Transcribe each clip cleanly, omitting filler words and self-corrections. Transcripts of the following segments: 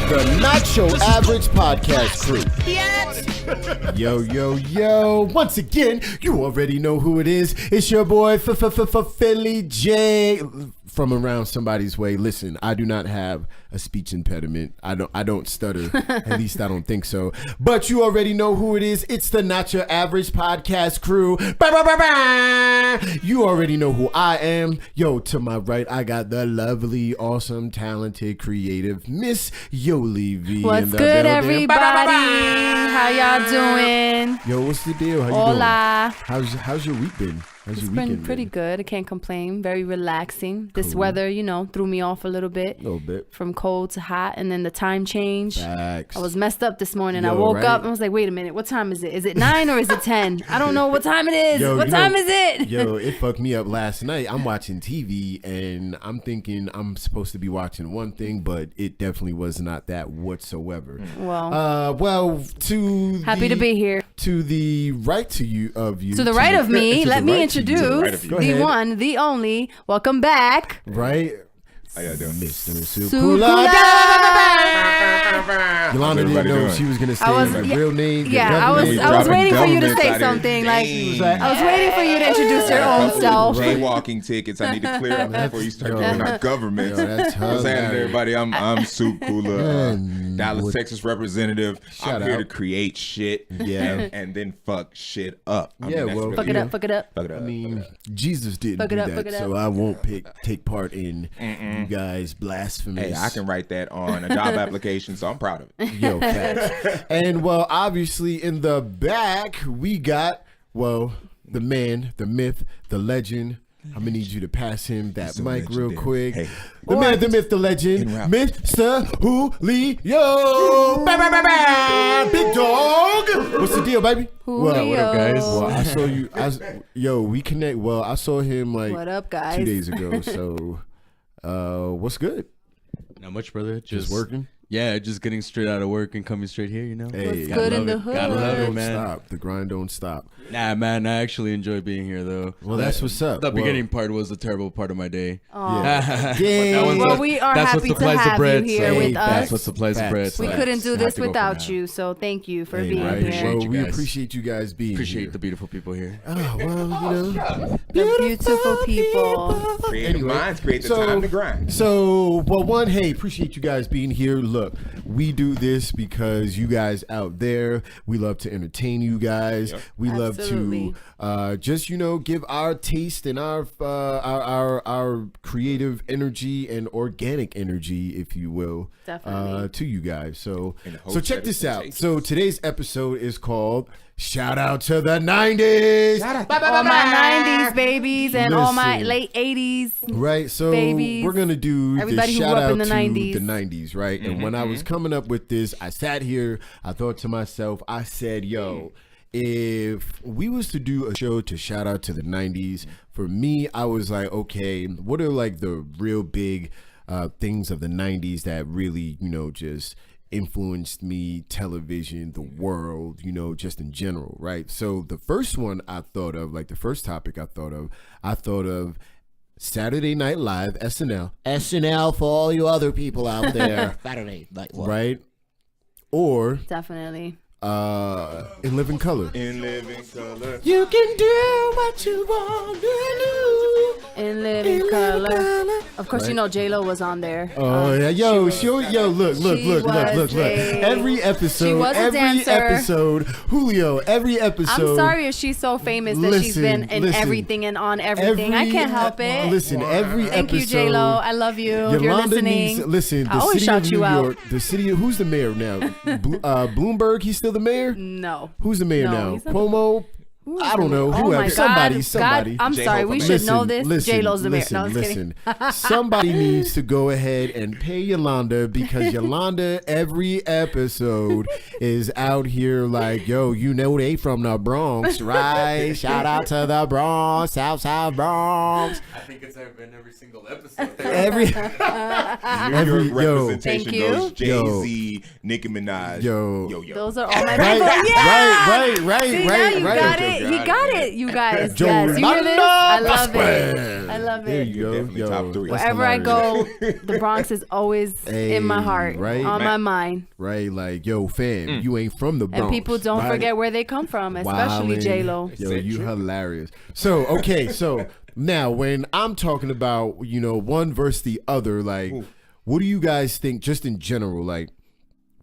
the Not Your Average Podcast Crew. Yes. Yo. Once again, you already know who it is. It's your boy, Philly J. From around somebody's way. Listen, I do not have a speech impediment. I don't stutter. At least I don't think so. But you already know who it is. It's the Not Your Average Podcast Crew. You already know who I am. Yo, to my right, I got the lovely, awesome, talented, creative Miss Yoli V. What's good, everybody? How y'all doing? Yo, what's the deal? How you Hola. doing? How's your week been? How's your weekend It's been pretty good. I can't complain. Very relaxing. This Cool. weather, threw me off a little bit. A little bit. From cold to hot, and then the time change. Facts. I was messed up this morning. I Yo, woke right? up and I was like, wait a minute, what time is it? Is it 9 or is it 10? I don't know what time it is. Yo, what time is it? Yo, it fucked me up last night. I'm watching TV and I'm thinking I'm supposed to be watching one thing, but it definitely was not that whatsoever. Well, happy to be here. To the right to you. To the right of me, let me introduce the one, the only. Welcome back. Right? How y'all doing? Mr. Sukula. Yolanda didn't know doing? she was gonna say I was- my yeah, real name. Yeah, I was waiting for you to say something. Like, I was waiting for you to introduce your own self. Jaywalking tickets I need to clear up before you start giving our government. That's What's happening, everybody? I'm Soup Cooler, Man, Dallas, what- Texas representative. Shout I'm here out. to create shit, Yeah. and then fuck shit up. Yeah, that's well, really Fuck it up, fuck it up. Fuck it I up. mean, Jesus didn't Fuck it do up, fuck that, it so up. I won't take part in you guys blasphemous. Hey, I can write that on a job application, so I'm proud of it. Yo, facts. And well, obviously in the back we got the man, the myth, the legend. I'm gonna need you to pass him that He's so mic real legendary. quick. Hey. The man, the myth, the legend, In route. Mr. Julio. Big dog. What's the deal, baby? Julio. What up, guys? Well, I saw you. We connect. Well, I saw him like What up, guys? 2 days ago. So, what's good? Not much, brother. Just working. Yeah, just getting straight out of work and coming straight here, Hey, What's Gotta good in love the it. hood? Gotta love it, don't man. stop. The grind don't stop. Nah, man, I actually enjoy being here, though. Well, that's what's up. The Well- beginning part was a terrible part of my day. Aw. Yeah. That one's Well, what- we are that's happy what to supplies the have bread, you here so with that's us. what supplies the Facts. bread. So We I couldn't do have this to go without for now. you, so thank you for Hey, being right. here. Well, you we guys. appreciate you guys being Appreciate here. the beautiful people here. Oh, well, The beautiful people. Creative Anyway, minds create the so- time to grind. So, well, hey, appreciate you guys being here. Look, we do this because you guys out there, we love to entertain you guys. Yep. We love Absolutely. to just give our taste and our creative energy and organic energy, if you will, Definitely. to you guys. So In the hopes check that this it's out. contagious. So today's episode is called Shout Out to the 90s. All my 90s babies and all my Listen. late 80s. Right, so Babies. we're gonna do Everybody the who shout grew up out in the to 90s. the 90s, right? And when I was coming up with this, I sat here, I thought to myself, I said, yo, if we was to do a show to shout out to the 90s, for me, I was like, okay, what are like the real big things of the 90s that really, just influenced me, television, the world, just in general, right? So the first one I thought of, like the first topic I thought of Saturday Night Live, SNL for all you other people out there, Saturday Night Live. right? Or Definitely. In Living Color. In living color. You can do what you want to do. In living color. Of course, J-Lo was on there. Oh yeah, yo, look. She was Every she episode, was a dancer. Julio, every episode. I'm sorry if she's so famous that she's been in everything and on everything. I can't help it. Listen, every Thank episode. you, J-Lo. I love you. If you're Yolanda listening. listen, I the always city shout of you New out. York, the city of, who's the mayor now? Bloomberg, he's still the mayor? No. Who's the mayor No, now? he's not- Cuomo? I don't know. Oh Whoever. my Somebody. God, I'm sorry. We should know this. J-Lo's the mayor. No, I'm just kidding. Somebody needs to go ahead and pay Yolanda, because Yolanda every episode is out here like, yo, they from the Bronx, right? Shout out to the Bronx, South Bronx. I think it's been every single episode. Every New York yo. representation Thank you. goes Jay-Z, Nicki Minaj. Yo. Yo. Those are all my Right, people. Yeah. right. See, now you got it. it. He got it. You guys. Joe Yes. You hear this? I love Vasquez. it. I love There it. you go. Definitely Yo, top three. that's Wherever I hilarious. go, the Bronx is always in my heart, right? on my mind. Right, like, yo, fam, you ain't from the Bronx. And people don't right? forget where they come from, especially Wildin'. J-Lo. Yo, you hilarious. So, okay, so now when I'm talking about, one versus the other, like, what do you guys think just in general? Like,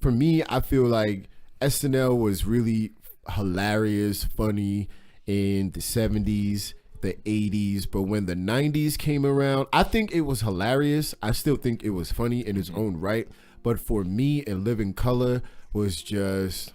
for me, I feel like SNL was really hilarious, funny in the 70s, the 80s, but when the 90s came around, I think it was hilarious. I still think it was funny in its own right, but for me, In Living Color was just...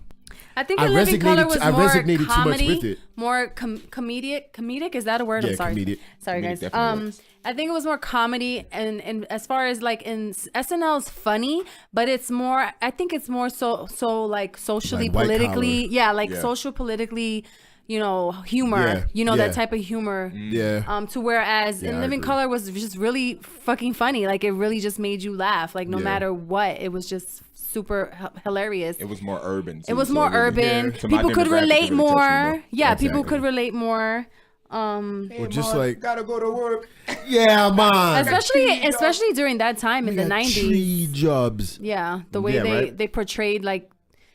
I think In Living Color was more resonated comedy, too much with it. more comedic. Is that a word? Yeah, I'm sorry. comedic. Sorry, guys. definitely was. I think it was more comedy, and as far as like in SNL is funny, but it's more. I think it's more so like socially, Like white politically, collar. yeah, like Yeah. social, politically, humor. Yeah, That yeah. type of humor. Yeah. To whereas Yeah, In I Living agree. Color was just really fucking funny. Like it really just made you laugh. Like no Yeah. matter what, it was just super hilarious. It was more urban. It was more urban. To my People could demographic, it relate really touched me more. more. Yeah, Exactly. people could relate more. Or just like, gotta go to work. yeah, man. Especially during that time in the 90s. Tree jobs. Yeah, the way Yeah, they right? they portrayed like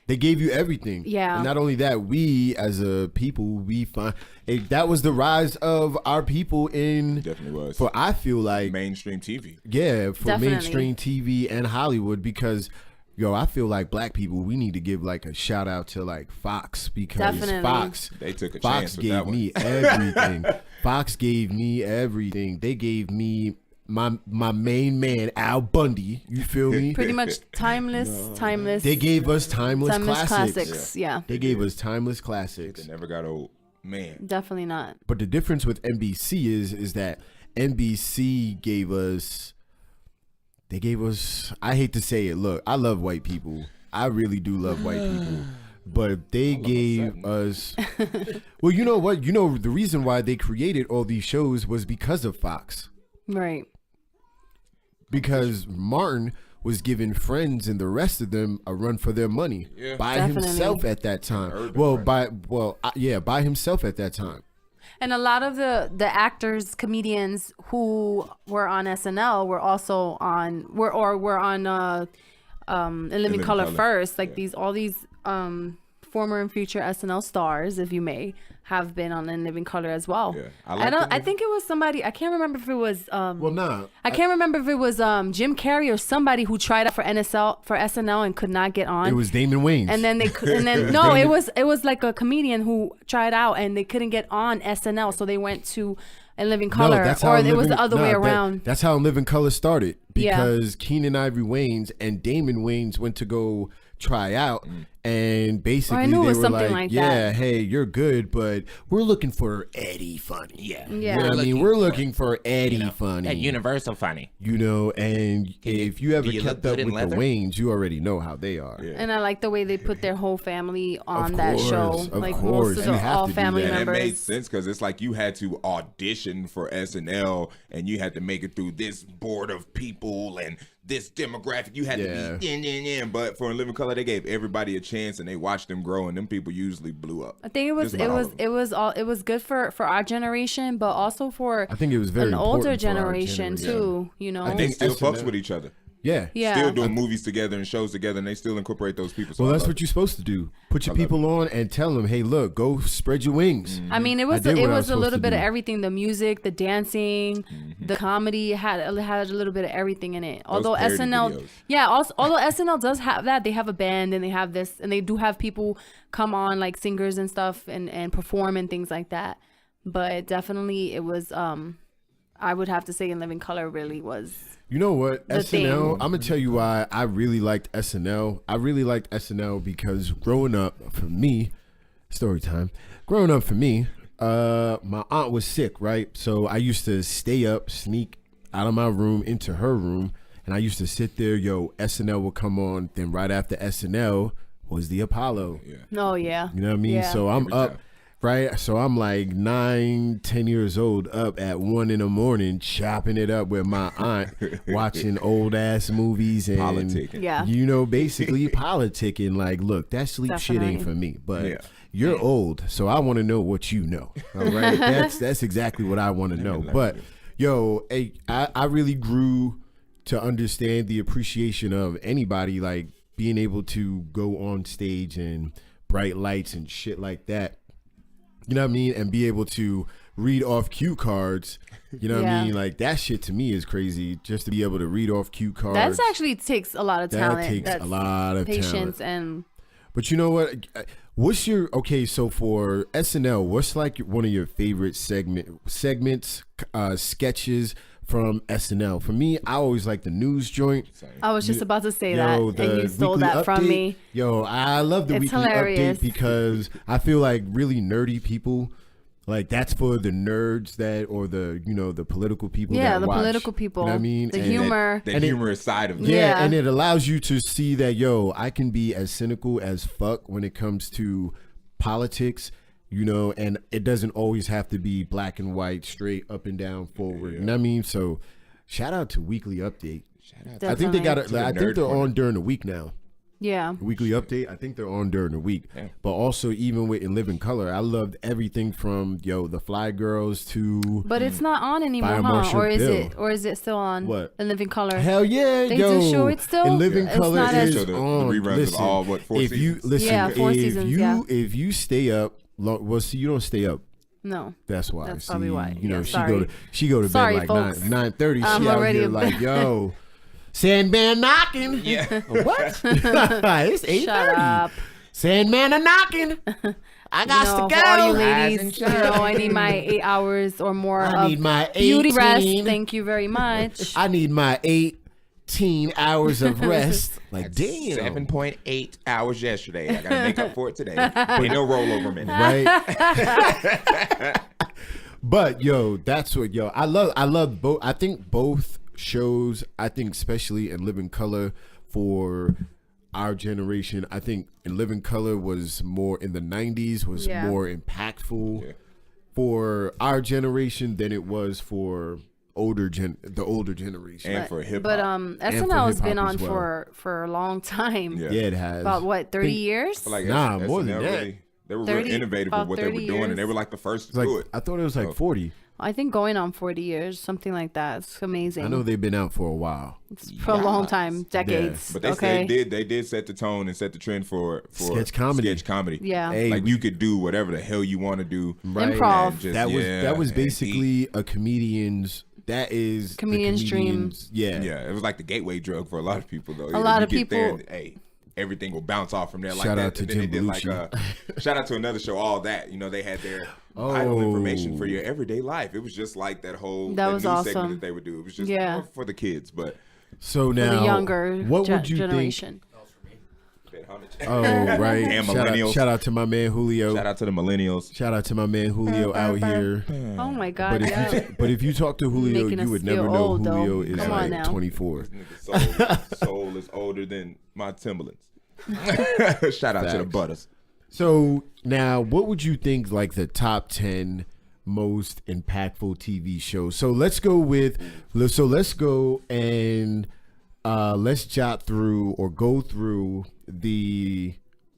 They gave you everything. Yeah. And not only that, we as a people, we find that was the rise of our people in. Definitely was. For I feel like mainstream TV. yeah, for Definitely. mainstream TV and Hollywood because. Yo, I feel like black people, we need to give like a shout out to like Fox because Definitely. Fox, They took a Fox chance with gave that one. me everything. Fox gave me everything. They gave me my main man Al Bundy. You feel me? pretty much timeless. They gave us timeless classics. classics. Yeah, They gave us timeless classics. They never got old. Man. definitely not. But the difference with NBC is that NBC gave us. They gave us. I hate to say it. Look, I love white people. I really do love white people. But they gave us. Well, you know what? The reason why they created all these shows was because of Fox. Right. Because Martin was giving Friends and the rest of them a run for their money by Definitely. himself at that time. By himself at that time. And a lot of the actors, comedians who were on SNL were also on were on In Living Color first. Like all these former and future SNL stars, if you may, have been on In Living Color as well. Yeah. I think it was somebody. I can't remember if it was. I can't remember if it was Jim Carrey or somebody who tried out for SNL and could not get on. It was Damon Wayans. And then it was like a comedian who tried out and they couldn't get on SNL, so they went to In Living Color, or it was the other way around. That's how In Living Color started Yeah. because Keenan Ivory Wayans and Damon Wayans went to go try out, and basically I knew it they was were something like, like "Yeah, that. hey, you're good, but we're looking for Eddie Funny." Yeah. You know what I mean, we're looking for Eddie Funny. That Universal funny. And if you ever do you look kept up good in with leather? the Wayans, you already know how they are. Yeah. And I like the way they put their whole family on Of that course, show. of Like course. most of You the have all to do family that. And it members. made sense because it's like you had to audition for SNL and you had to make it through this board of people and this demographic. You had to be in. But for In Living Color, they gave everybody a chance and they watched them grow, and them people usually blew up. I think it was good for our generation, but also for I think it was very an older important for our generation too. You know, I They think still SNL fucks with each other. Yeah. yeah. Still doing movies together and shows together, and they still incorporate those people. So Well, I that's love what you're supposed to do. Put your people on and tell them, "Hey, look, go spread your wings." I mean, it was did what I was a supposed little to bit of do. everything: the music, the dancing, the comedy had a little bit of everything in it. Although parody SNL, videos. although SNL does have that, they have a band and they have this, and they do have people come on like singers and stuff and perform and things like that. But definitely, it was I would have to say In Living Color really was. You know what? The SNL, thing. I'm going to tell you why I really liked SNL. I really liked SNL because growing up, for me, story time, growing up for me, my aunt was sick, right? So I used to stay up, sneak out of my room into her room, and I used to sit there, SNL would come on, then right after SNL was the Apollo. Oh yeah. You know what I mean? Yeah. So I'm Every up. time. Right, so I'm like 9, 10 years old, up at 1 a.m, chopping it up with my aunt, watching old ass movies and politicking. Basically politicking. Like, look, that sleep shit ain't for me. But you're old, so I want to know what you know. All right, that's exactly what I want to know. But I really grew to understand the appreciation of anybody like being able to go on stage and bright lights and shit like that. You know what I mean? And be able to read off cue cards. You know what I mean? Like, that shit to me is crazy. Just to be able to read off cue cards. That actually takes a lot of talent. That takes a lot of patience talent. But you know what? What's your so for SNL? What's like one of your favorite segments, sketches from SNL? For me, I always like the news joint. I was just about to say that, and you stole that from me. I love the weekly update because I feel like really nerdy people. Like, that's for the nerds or the political people. Yeah, the political people. You know what I mean? The humor. The humorous side of it. Yeah, and it allows you to see that, I can be as cynical as fuck when it comes to politics, and it doesn't always have to be black and white, straight up and down, forward. You know what I mean? So, shout out to Weekly Update. I think they got it. I think they're on during the week now. Yeah. Weekly Update, I think they're on during the week. Yeah. But also, even with In Living Color, I loved everything from the Fly Girls to. But it's not on anymore, huh? Or is it still on? What? In Living Color. Hell yeah, they do show it still. In Living Color is the on. reruns of all 4 seasons. 4 seasons. If you stay up, you don't stay up. No, that's why. That's probably why. She go to bed like 9:30. She out here like, yo. Sandman knocking. Yeah. What? It's 8:30. Shut up. Sandman a knocking. I got to go. For all you ladies, I need my 8 hours or more of my beauty rest. Thank you very much. I need my 18 hours of rest. Like, damn. 7.8 hours yesterday. I got to make up for it today. Ain't no rollover minute. Right? But, that's what, I love both. I think both shows, especially In Living Color for our generation, I think In Living Color was more in the 90s, was more impactful for our generation than it was for the older generation. And for hip hop. But SNL has been on for a long time. Yeah, it has. About 30 years? Like more than that. They were real innovative with what they were doing, and they were like the first to do it. I thought it was like 40. I think going on 40 years, something like that. It's amazing. I know they've been out for a while. It's for a long time, decades. Yeah. But they did set the tone and set the trend for sketch comedy. Yeah. Hey, like you could do whatever the hell you want to do. Right. Improv. That was basically a comedian's. That is comedian's dream. Yeah. Yeah. It was like the gateway drug for a lot of people, though. A lot of people. Everything will bounce off from there like shout that. Out to Jim Belushi. Shout out to another show, All That. They had their vital information for your everyday life. It was just like that whole news awesome. segment that they would do. It was just for the kids. But so now, for the younger what would you generation. Think? Oh, right. And millennials. Shout out to my man Julio. Shout out to the millennials. Shout out to my man Julio out here. Oh my God. But if you talk to Julio, you would never know Julio is like 24. Soul is older than my Timberlands. Shout out to the Butters. So now, what would you think like the top 10 most impactful TV shows? So let's go and let's jot through or go through the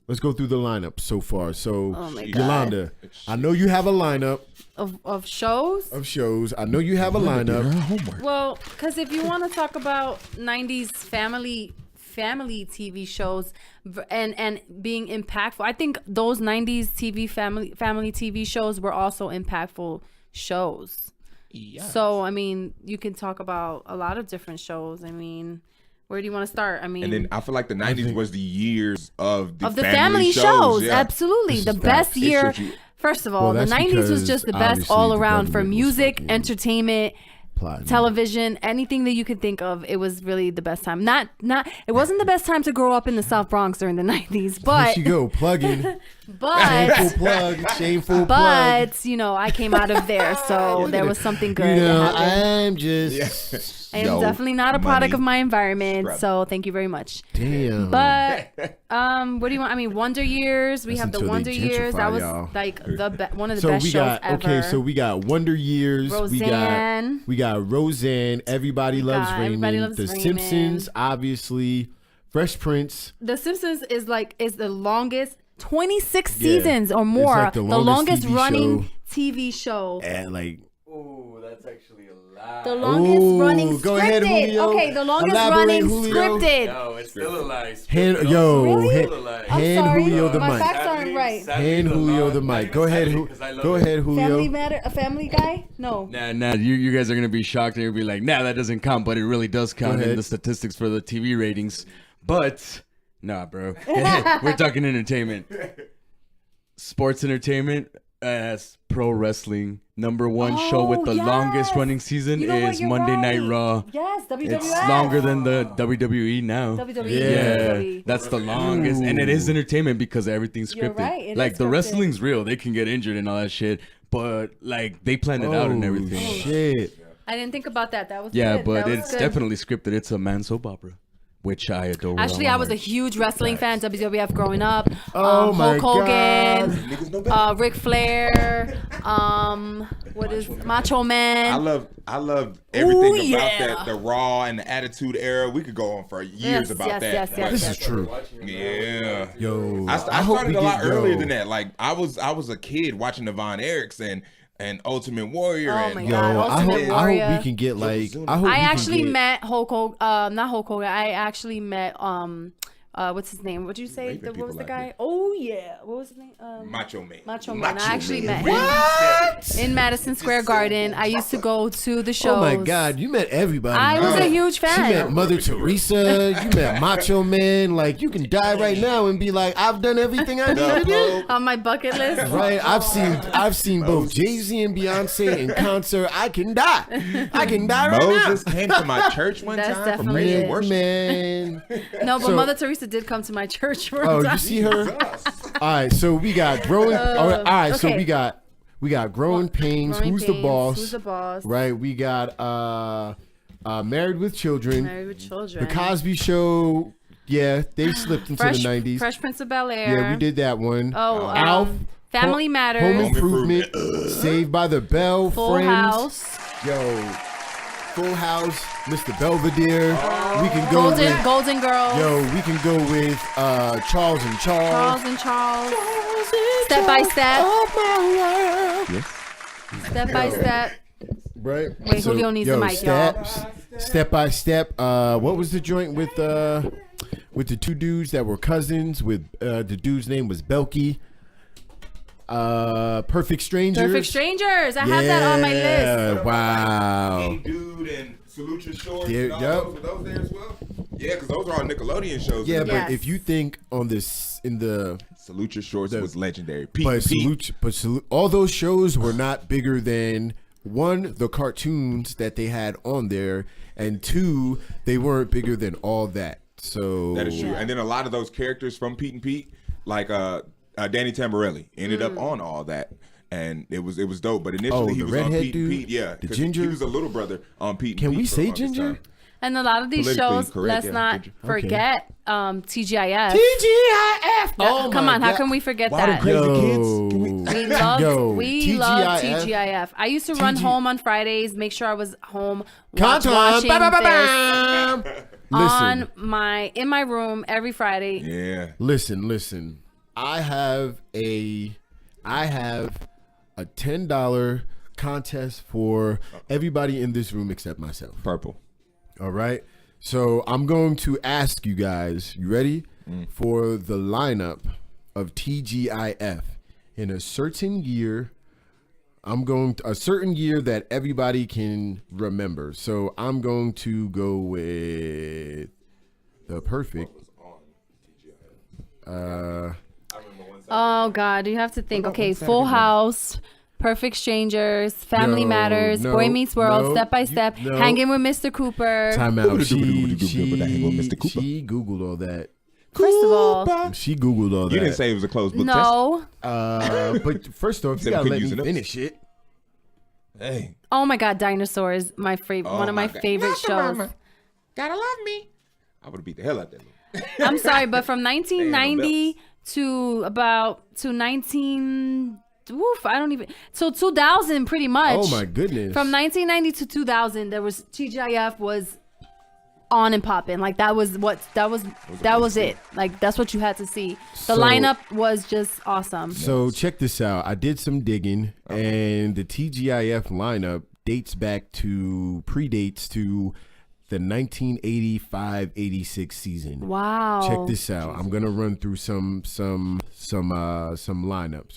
lineup so far. So Yolanda, I know you have a lineup of shows. I know you have a lineup. Well, because if you want to talk about 90s family TV shows and being impactful, I think those 90s family TV shows were also impactful shows. Yes. So I mean, you can talk about a lot of different shows. I mean, where do you want to start? I mean, and then I feel like the 90s was the years of the family shows. Yeah. Absolutely, the best year. First of all, the 90s was just the best all around for music, entertainment, television, anything that you could think of. It was really the best time. It wasn't the best time to grow up in the South Bronx during the 90s, but there you go, plug in. But Shameful plug. but you know, I came out of there, so there was something good. You know, that happened. I'm just. I am Yo, definitely not a product money. of my environment, Scrub. so thank you very much. Damn. But what do you want? I mean, Wonder Years. We That's have the until they Wonder Years. That gentrify, was y'all. like one of the So best we shows got ever. so we got Wonder Years. Roseanne. We got Roseanne. Everybody loves Raymond. Everybody Loves The Raymond. Simpsons, obviously. Fresh Prince. The Simpsons is the longest 26 Yeah. seasons or It's more. like the longest TV running show. TV show. And like, Oh, that's actually a lie. The longest Ooh, running scripted. go ahead, Julio. Okay, the longest Elaborate, running Julio. scripted. No, it's still a lie. hand, Still yo, Really? hand, a lie. I'm hand sorry, Julio the my mic. facts aren't right. Hand Julio the mic. Go ahead, go ahead, Julio. Family Matter, a Family Guy? No. Nah, you guys are gonna be shocked and you'll be like, nah, that doesn't count, but it really does count ahead. in the statistics for the TV ratings. But nah, bro, we're talking entertainment, sports entertainment. As pro wrestling, #1 show with the longest running season You know what? is You're Monday Night right. Raw. Yes, WWF. It's longer than the WWE now. WWE. Yeah. WWE. That's the longest, and it is entertainment because everything's You're scripted. right, it Like is the scripted. wrestling's real; they can get injured and all that shit, but like they planned it out and Oh, everything. shit. I didn't think about that. That was Yeah, good. but That was it's good. definitely scripted. It's a man soap opera, which I adore. with Actually, all I my was a heart. huge wrestling fan. WWF growing up. Oh my Hulk Hogan, Niggas know better. Ric Flair. What is Macho Man? I love everything Ooh, about yeah. that, the Raw and the Attitude Era. We could go on for years Yes, about yes, that. yes, yes, But- This yes. is true. Yeah. Yo, I hope started we a lot get- earlier yo. than that. Like I was a kid watching the Von Erichs and Ultimate Warrior. Oh and my Yo, God, I Ultimate hope Warrior. we can get like. I hope I we can actually get- met Hulk Hogan. Not Hulk Hogan. I actually met what's his name? What'd you say? Raping What was people the out guy? here. Oh yeah, what was his name? Macho Man. Macho Man. I actually met him What? in Madison Square Garden. I used to go to the shows. Oh my God, you met everybody. I was a huge She fan. met Mother Teresa. You met Macho Man. Like you can die right now and be like, I've done everything I need to do. On my bucket list. Right, I've seen both Jay-Z and Beyonce in concert. I can die. I can die right Moses came to my church one That's time for definitely praise it. and worship. Man. No, but So- Mother Teresa did come to my church one Oh, time. you see her? All right, so we got growing. All right, so okay. we got growing pains. Growing Who's the Pains, boss? Who's the boss? Right, we got Married with Children. Married with Children. The Cosby Show. Yeah, they slipped into Fresh, the 90s. Fresh Prince of Bel-Air. Yeah, we did that one. Oh, Alf. Family Home Matters. Improvement. Saved by the Bell. Full Friends. House. Yo, Full House. Mr. Belvedere. We can go with. Golden Girls. Yo, we can go with Charles and Charles and Charles. Step by Step. Step by Step. Right. Wait, Julio needs the mic, y'all. Step by Step. What was the joint with the two dudes that were cousins? With the dude's name was Belky. Perfect Strangers. Perfect Strangers. I have that on my list. Wow. Hey, dude, and Salute Your Shores. Yeah, and all yup. those, were those there as well? Yeah, because those are all Nickelodeon shows. Yeah, But but Yes. if you think on this in the Salute Your Shores was legendary. Salute, all those shows were not bigger than one, the cartoons that they had on there, and two, they weren't bigger than all that. So That is true. Yeah. And then a lot of those characters from Pete and Pete, like Danny Tamborelli, ended up on all that. And it was dope. But initially he the was on redhead Pete and dude? Pete. Yeah. The 'cause ginger? He was a little brother on Pete and Can Pete. we for the say longest ginger? time. And a lot of these Politically shows, correct, let's yeah, not ginger. forget TGIF. TGIF. Oh Come my on, how God. can we forget Why do that? crazy Yo. kids? Can we- We loved TGIF. TGIF. I used to run TG home on Fridays, make sure I was home Content. watching this Ba-ba-ba-bam. on Listen, in my room every Friday. Yeah. listen. I have a $10 contest for everybody in this room except myself. Purple. All right. So I'm going to ask you guys, you ready? For the lineup of TGIF in a certain year. A certain year that everybody can remember. So I'm going to go with the perfect. Oh God, you have to think. Okay, Full House, Perfect Strangers, Family No, Matters, no, Boy Meets World, no, Step by you- Step, no. Hanging with Mr. Cooper. Time out. Mr. Cooper. She Googled all that. First of all, She Googled all that. You didn't say it was a closed book no. But first off, you Said we gotta couldn't let use me the notes. finish it. test. Hey. Oh my God, Dinosaurs, my favorite, one of my God. favorite Not the shows. mama. Gotta love me. I would have beat the hell out of that little. I'm sorry, but from They ain't no 1990 to 19, woof, I don't even, so 2000 pretty much. Oh my goodness. From 1990 to 2000, there was TGIF was on and popping. Like that was it. Like that's what you had to see. The So- lineup was just awesome. So check this out. I did some digging, and the TGIF lineup predates to the 1985-86 season. Wow. Check this out. I'm gonna run through some lineups,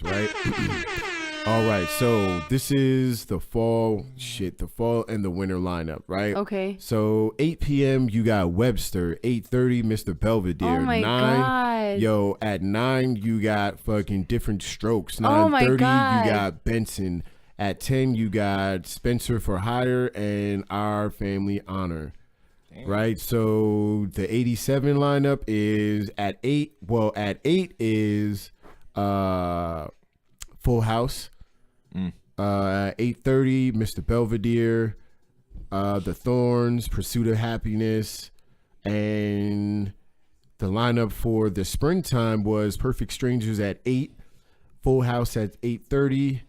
right? All right. So this is the fall and the winter lineup, right? Okay. So 8 p.m. you got Webster. 8:30 Mr. Belvedere. Oh my 9. God. Yo, at 9 you got fucking Different Strokes. Oh my 9:30 God. you got Benson. At 10 you got Spencer for Hire and Our Family Honor. Right, so the 87 lineup is at 8. Well, at 8 is Full House. 8:30, Mr. Belvedere, The Thorns, Pursuit of Happiness, and the lineup for the springtime was Perfect Strangers at 8, Full House at 8:30.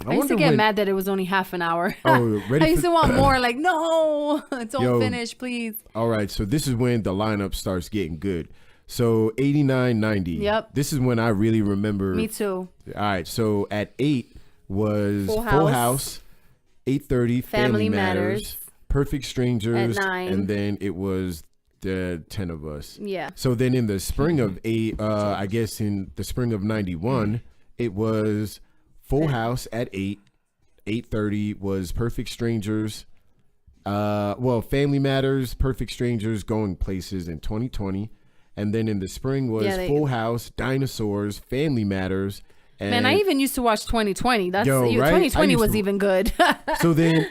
I used to get mad that it was only half an hour. Oh, ready I used for- to want more. Like, no, don't Yo. finish, please. All right, so this is when the lineup starts getting good. So 89, 90. Yep. This is when I really remember. Me too. All right, so at 8 was Full Full House. House. 8:30, Family Matters. Perfect Strangers. At 9. And then it was the 10 of Us. Yeah. So then in the spring of I guess in the spring of 91, it was Full House at 8. 8:30 was Perfect Strangers. Family Matters, Perfect Strangers, Going Places in 2020. And then in the spring was Full House, Dinosaurs, Family Matters. And Man, I even used to watch 2020. That's Yo, right? 2020 I used was to- even good. So then,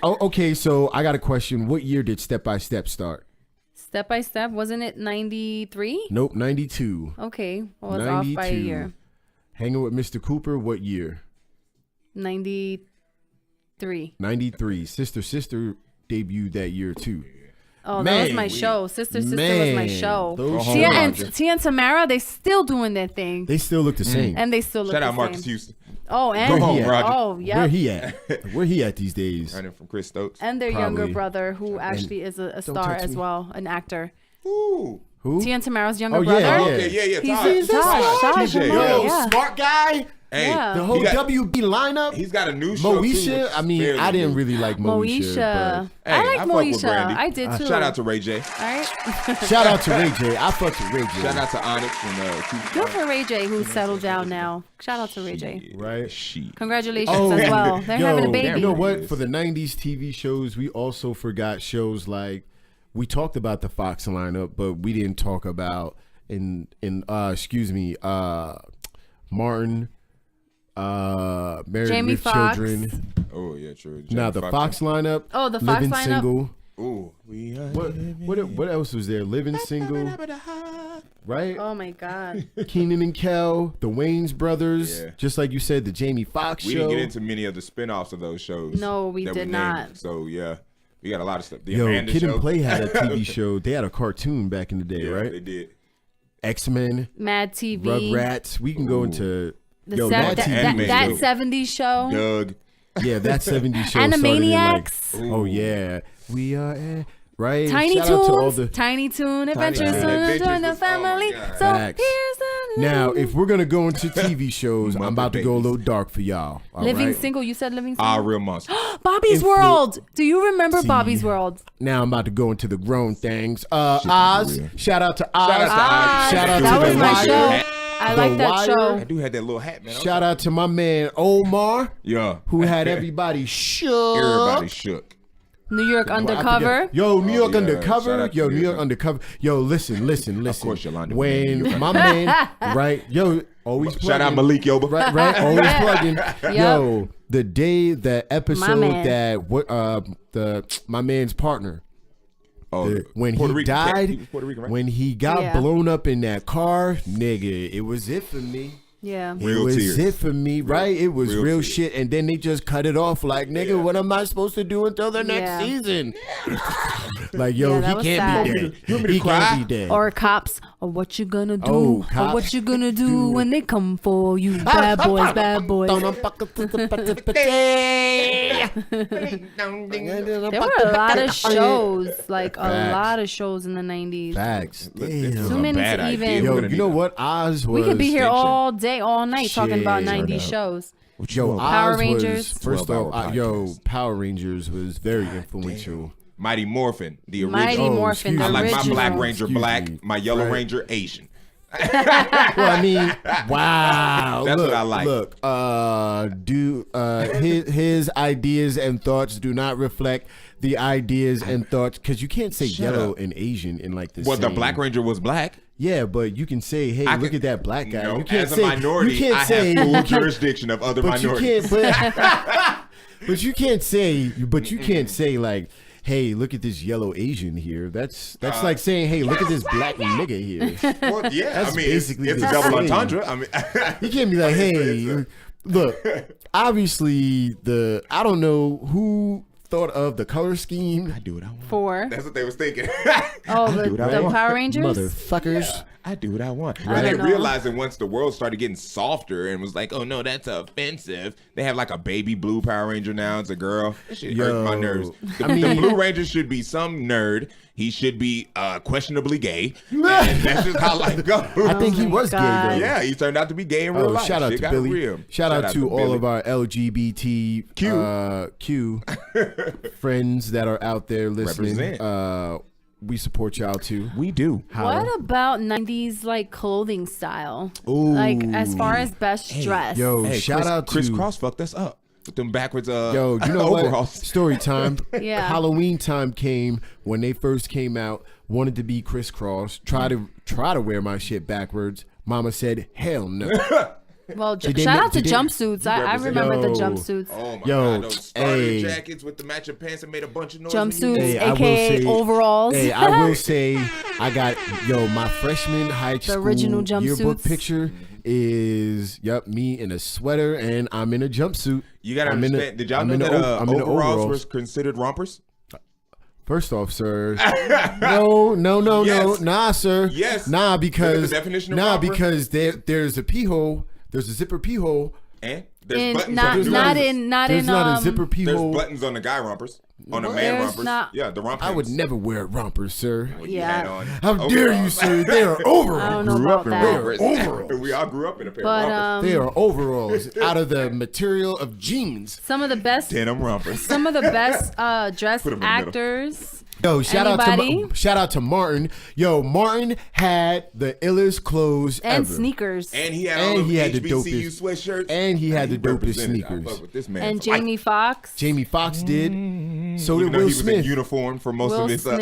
so I got a question. What year did Step by Step start? Step by Step, wasn't it 93? Nope, 92. Okay, well, it's off by a 92. year. Hanging with Mr. Cooper, what year? 93. 93. Sister debuted that year too. Oh, that was Man, my show. Sister was my Man, show. those Tia shows- and Tamara, they still doing their thing. They still look the same. And they still look Shout the out Marcus same. Houston. Oh, and Go home, Yeah. Roger. oh, yeah. Where he at? Where he at these days? Running from Chris Stokes. And their younger Probably. brother, who actually is a star touch as me. well, an actor. Ooh. Who? Tia and Tamara's younger Oh, yeah, brother. yeah. Okay, yeah. He's Todd. TJ, Yo, Yeah. smart guy. Hey, Yeah. The whole he got, WB lineup. he's got a new show too, Moesha. which I mean, fairly I didn't new. really like Moesha. Moesha. Hey, I I like fuck with Moesha. Brandy. I did too. Shout out to Ray J. All right. But shout out to Ray J. I fucked with Ray J. Shout out to Onyx and Good for Ray J, who's settled down now. Shout out to Ray J. Right. She. Congratulations as well. They're having a baby. You know what? For the 90s TV shows, we also forgot shows like, we talked about the Fox lineup, but we didn't talk about Martin, Married Jamie with Foxx. Children. Oh yeah, true. Now the Fox lineup. Oh, the Fox Living lineup? Single. Ooh, we are What else was there? Living Single, right? Oh my God. Keenan and Kel, the Wayans brothers, Yeah. just like you said, the Jamie Foxx We show. didn't get into many of the spin-offs of those shows. No, we that did named. not. So yeah, we got a lot of stuff. The Yo, Amanda Kid show. and Play had a TV show. They had a cartoon back in the day, Yeah, right? they did. X-Men, Mad TV. Rugrats. We can go into The yo, that, Mad TV. that, anime that show. 70s show. Doug. Yeah, that 70s show started in like, Animaniacs. oh yeah, we are right. Tiny Shout out to all Toons. the Tiny Toon Adventures. Toon Adventures Join the was- oh my family. God. So Facts. here's the now. If we're gonna go into TV shows, I'm Muppet about to go a Babies. little dark for y'all. all Living right? Single. You said Living Ah, Single. real monster. Bobby's World. Do you remember See. Bobby's World? Now I'm about to go into the grown things. Oz. real. Shout out to Oz. Shout out to Oz. Shout out That to was The my Wire. show. I The like that Wire. show. I do have that little hat, man. Shout out to my man Omar, Yeah. who had everybody shook. Everybody shook. New York I Undercover. forget. Yo, New York yeah. Undercover. Shout out Yo, to New New York York. Undercover. Yo, listen. Of course, Yolanda. When my man, right? Yo, always Shout out plugging. Malik Yoba. Right, always Yeah. plugging. Yep. Yo, the episode man. that my man's partner, When Puerto he Rican, died, he was Puerto Rican, right? when he got blown up in that car, nigga, it was it for me. Yeah. It was tears. it for me, right? It was real tears. shit. And then they just cut it off like, nigga, what am I supposed to do until the next season? Like, yo, that he was can't sad. be dead. You want me to He cry? can't be dead. Or cops, or what you gonna do? Oh, Or cops what you gonna do when they come for you? Bad boys, bad boys. There were a lot of shows, like a lot of shows in the 90s. Facts. This Damn. was Too a many bad to idea. even- We're Yo, gonna you need know a- what? Oz was. We could be here Extinction. all day, all night talking about Shit. 90s shows. Yo, Power Oz Rangers. was, first 12-hour off, yo, podcast. Power Rangers was very influential. Mighty Morphin, the original. Mighty Morphin, excuse the I like my original. Black Ranger Excuse black, me. my Yellow Right. Ranger Asian. Well, I mean, wow. That's look, what I like. Look, his ideas and thoughts do not reflect the ideas and thoughts because you can't say yellow up. and Asian in like the Well, the same. Black Ranger was black. Yeah, but you can say, hey, I look can- at that black guy. No, you can't as a say, minority, you can't I say, have full you can't- jurisdiction of other but you minorities. can't. But you can't say. But you can't say like, hey, look at this yellow Asian here. That's like saying, hey, look at this black nigga here. Well, yeah, That's I mean, basically it's the a double same. entendre. I mean, You can't be like, hey, look. Obviously, I don't know who thought of the color scheme. I do what I want. For That's what they was thinking. oh, the what I want. Power Rangers. Motherfuckers. I do what I want. I And they don't know. realized that once the world started getting softer and was like, oh no, that's offensive. They have like a baby blue Power Ranger now. It's a girl. That shit hurt my Yo, nerves. The, I mean- the Blue Ranger should be some nerd. He should be questionably gay. And that's just how life goes. I think he my was God. gay though. Yeah, he turned out to be gay in real Oh, life. shout out Shit to got Billy. real. Shout out to all Billy. of our LGBTQ Q friends that are out there listening. Represent. We support y'all too. We do. What about 90s like clothing style? Ooh. Like as far as best dress. Yo, Hey, shout out to Chris Cross fucked us up with them backwards Yo, you know what? overalls. Story time. Yeah. Halloween time came when they first came out. Wanted to be crisscross. Try to wear my shit backwards. Mama said, "Hell no." Well, Did they shout make- out to did they- jumpsuits. I represent- remember the Yo. jumpsuits. Oh my Yo, god, those starter hey. jackets with the matching pants that made a bunch of noise. Jumpsuits, Hey, I will aka say- overalls. Hey, I will say, I got my freshman high school original yearbook jumpsuits. picture is me in a sweater and I'm in a jumpsuit. You gotta I'm in a- understand. Did y'all I'm know in a that o- I'm in a overalls overalls. was considered rompers? First off, sir, no, Yes. nah, sir, Yes. nah, Look because at the definition of nah, romper. because there's a pee hole, there's a zipper pee hole. And there's In, buttons not on the not rompers. in not There's in not a zipper pee There's hole. buttons on the guy rompers. On the man There's rompers. not- Yeah, the romper. I would never wear rompers, sir. Yeah. How dare you, sir? They are I don't overalls. know about that. Overalls. We all grew up in a pair But of rompers. They are overalls out of the material of jeans. some of the best Denim rompers. some of the best dress Put 'em in the middle. actors. Yo, shout Anybody? out to Martin. Yo, Martin had the illest clothes And ever. sneakers. And he had And all he the had the HBCU dopest- sweatshirts. and he had the dopest represented. I sneakers. fuck with this man And for life. Jamie Foxx. Jamie Foxx did. So Even did though Will he was in Smith. uniform for most Will of his Smith.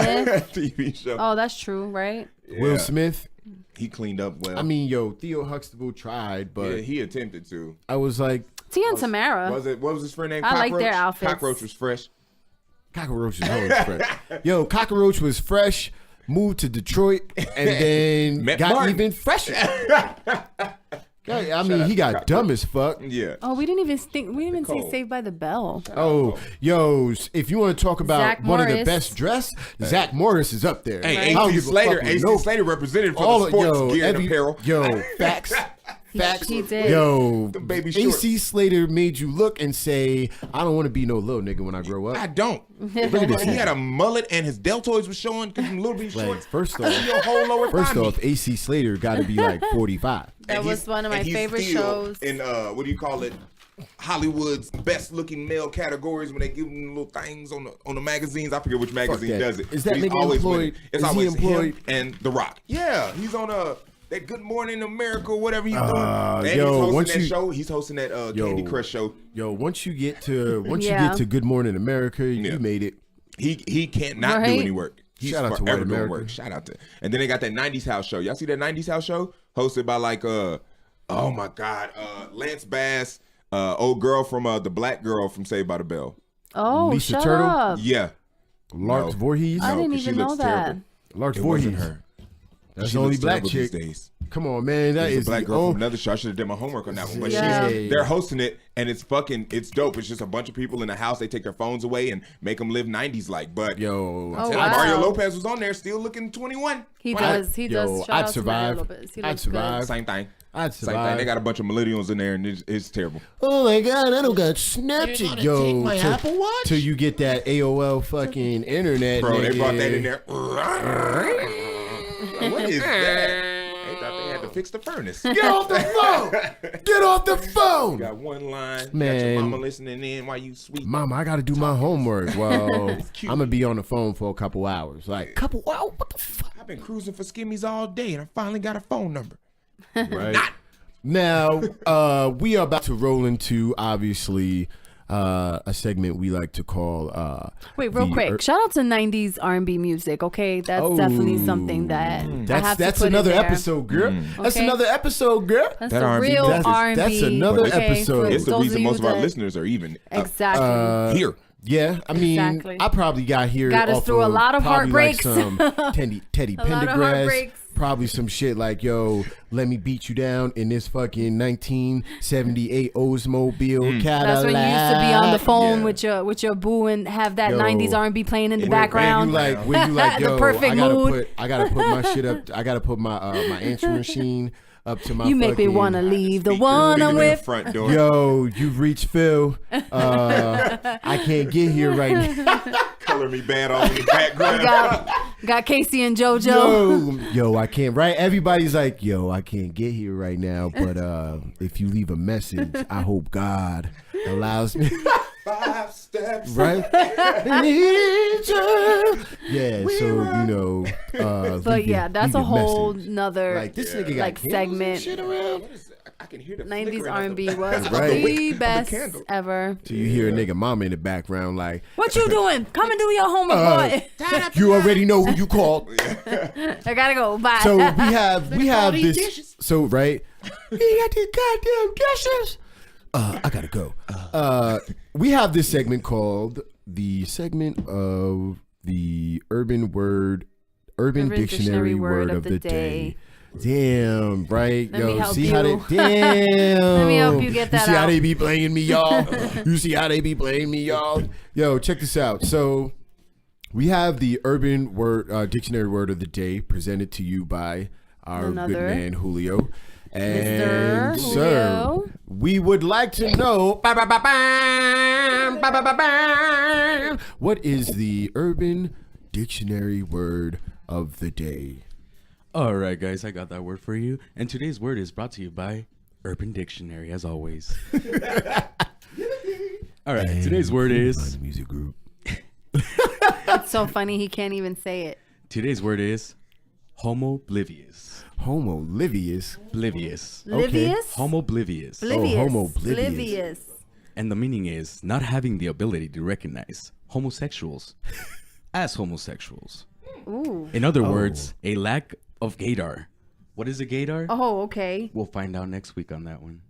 TV show. Oh, that's true, right? Will Yeah. Smith. He cleaned up well. I mean, yo, Theo Huxtable tried, but yeah, he attempted to. I was like, Tia and Tamara. Was it? What was his friend name? I like Cockroach? their outfits. Cockroach was fresh. Cockroach was always fresh. Yo, Cockroach was fresh, moved to Detroit, and then Met got Martin. even fresher. I mean, he got dumb as fuck. Yeah. Oh, we didn't even say Nicole. Saved by the Bell. Oh, yo, if you want to talk about Zach one of the Morris. best dressed, Zach Morris is up there. Hey, I don't AC give a Slater. fuck with AC no- Slater represented for all the of- sports yo, gear and every- apparel. Yo, facts. Facts. He did. Yo, The baby AC Slater made you look and say, I don't want to be no little nigga when I grow up. I don't. Look at this. He had a mullet and his deltoids was showing because him little bitty Like, shorts. first I see your whole lower off, first thigh meat. off, AC Slater got to be like 45. That And was he's- one of my and he's favorite still shows. In what do you call it? Hollywood's best looking male categories when they give him little things on the magazines. I forget which magazine that. does it. Is that but he's nigga always employed? winning. It's Is he always employed? him and The Rock. Yeah, he's on that Good Morning America, whatever he's doing. And yo, he's hosting once that you- show. He's hosting that Candy Crush show. Yo, once you get to Yeah. Good Morning America, Yeah. you made it. He can't not do Right. any work. He's Shout out to forever White doing America. work. Shout out to. And then they got that 90's house show. Y'all see that 90's house show hosted by like oh my god, Lance Bass, old girl from the black girl from Saved by the Bell. Oh, Lisa shut Turtle? up. Yeah. Larks Voorhees. I didn't she even know looks that. terrible. Larks It Voorhees. wasn't her. That's She the only looks black terrible chick. these days. Come on, man. That There's is a black the girl from another show. I should have did my homework on that one. But they're hosting it, and it's dope. It's just a bunch of people in the house. They take their phones away and make them live 90s like. But Yo, Oh, and wow. Mario Lopez was on there, still looking 21. He does. He does. Shout I'd out survive. To Mario Lopez. He I'd looks survive. good. Same thing. I'd Same thing. survive. They got a bunch of millennials in there, and it's terrible. Oh my God, I don't got Snapchat. Yo, my till- Apple Watch? till you get that AOL fucking internet. Bro, they nigga. brought that in there. What is that? They thought they had to fix the furnace. Get off the phone! Get off the phone! You got one line. Man. Got your mama listening in while you sweet. Mama, I gotta do my homework. Well, I'm gonna be on the phone for a couple hours. Like, couple hours? What the fuck? I've been cruising for skimmies all day, and I finally got a phone number. Right. Now, we are about to roll into, obviously, a segment we like to call. Wait, real quick. Shout out to 90s R&B music. Okay, that's definitely something that I have That's to put another in there. episode, girl. That's Okay. another episode, girl. That's That the R&B real that's- R&B. that's another okay, episode. for It's the those reason you most of our that- listeners are even Exactly. here. Yeah, I mean, Exactly. I probably got here. Got us off through a lot of probably heartbreaks. Like some Teddy A lot of Pendergrass. heartbreaks. Probably some shit like, yo, let me beat you down in this fucking 1978 Oldsmobile Cadillac. That's when you used to be on the phone Yeah. with your boo and have that Yo. 90s R&B playing in the When background. you like, The yo, perfect I gotta mood. I gotta put my shit up. I gotta put my my answering machine up to my. You make me fucking- want to leave the Speakers one leave I'm in the with. front door. Yo, you've reached Phil. I can't get here right now. Color me bad all in the background. Got Casey and JoJo. Yo, I can't. Right? Everybody's like, yo, I can't get here right now. But if you leave a message, I hope God allows me. 5 steps. Right? Yeah. So you know. But yeah, that's a whole nother Like this nigga got like candles and segment. shit around. What is that? I can hear the 90s flickering of R&B the- was Right. the wick of the best candle. ever. So you hear a nigga mama in the background like, What you doing? Come and do your homework, boy. you already know who you called. I gotta go. Bye. So we have these this. dishes. So right, he got these goddamn dishes. I gotta go. We have this segment called the segment of the Urban Dictionary Word of the Day. Damn, right? Let me help see how they you. damn. Let me help you get that You see how out. they be playing me, y'all? You see how they be playing me, y'all? Yo, check this out. So we have the Urban Dictionary Word of the Day presented to you by our good Another man Julio. And Mr. sir, Julio. we would like to know what is the Urban Dictionary Word of the Day? All right, guys, I got that word for you. And today's word is brought to you by Urban Dictionary, as always. All right, today's word is... Music Group. It's so funny he can't even say it. Today's word is homoblivious. Homo-livious. Oblivious. Livius? Homoblivious. Oblivious. homo-oblivious. Livius. And the meaning is not having the ability to recognize homosexuals as homosexuals. Ooh. In other words, a lack of gaydar. What is a gaydar? Oh, okay. We'll find out next week on that one.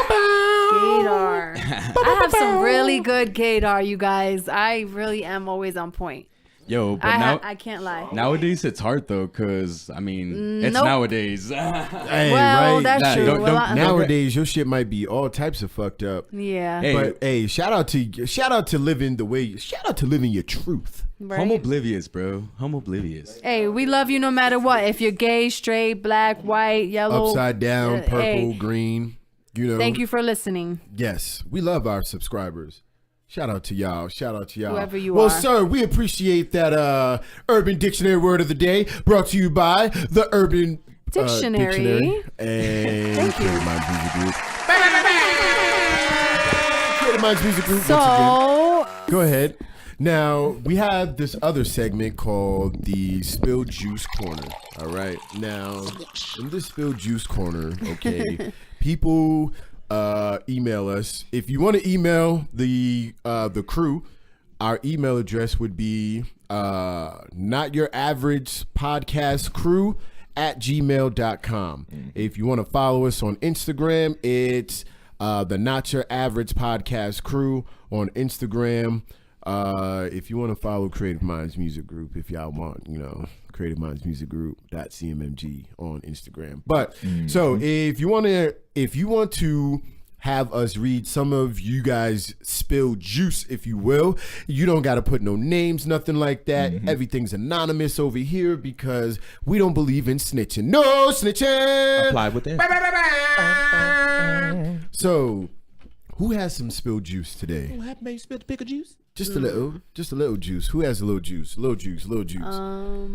Gaydar. I have some really good gaydar, you guys. I really am always on point. Yo, but I can't lie. nowadays it's hard though, cause I mean it's Nope. nowadays. Hey, Well, right? that's Nah, true. don't- Well, don't- I- Nowadays, your shit might be all types of fucked up. yeah. Hey, But hey, shout out to living the way. Shout out to living your truth. Right? homoblivious, bro. Homoblivious. Hey, we love you no matter what. If you're gay, straight, black, white, yellow. Upside down, purple, hey, green. You know. thank you for listening. Yes, we love our subscribers. Shout out to y'all. Shout out to y'all. Whoever you well, are. sir, we appreciate that Urban Dictionary Word of the Day brought to you by the Urban Dictionary. And Thank you. Creative Minds Music Group. Creative Minds Music Group. once again. So, Go ahead. Now, we have this other segment called the Spilled Juice Corner. All right. Now, in the Spilled Juice Corner, okay, people email us. If you want to email the crew, our email address would be notyouravagepodcastcrew@gmail.com. If you want to follow us on Instagram, it's the Not Your Average Podcast Crew on Instagram. If you want to follow Creative Minds Music Group, if y'all want, Creative Minds Music Group.cmmg on Instagram. But so if you want to have us read some of you guys spilled juice, if you will, you don't got to put no names, nothing like that. Everything's anonymous over here because we don't believe in snitching. No snitching. Apply with that. So, who has some spilled juice today? What happened, baby? Spilled the pickle juice? Just a little juice. Who has a little juice? Little juice. Oh,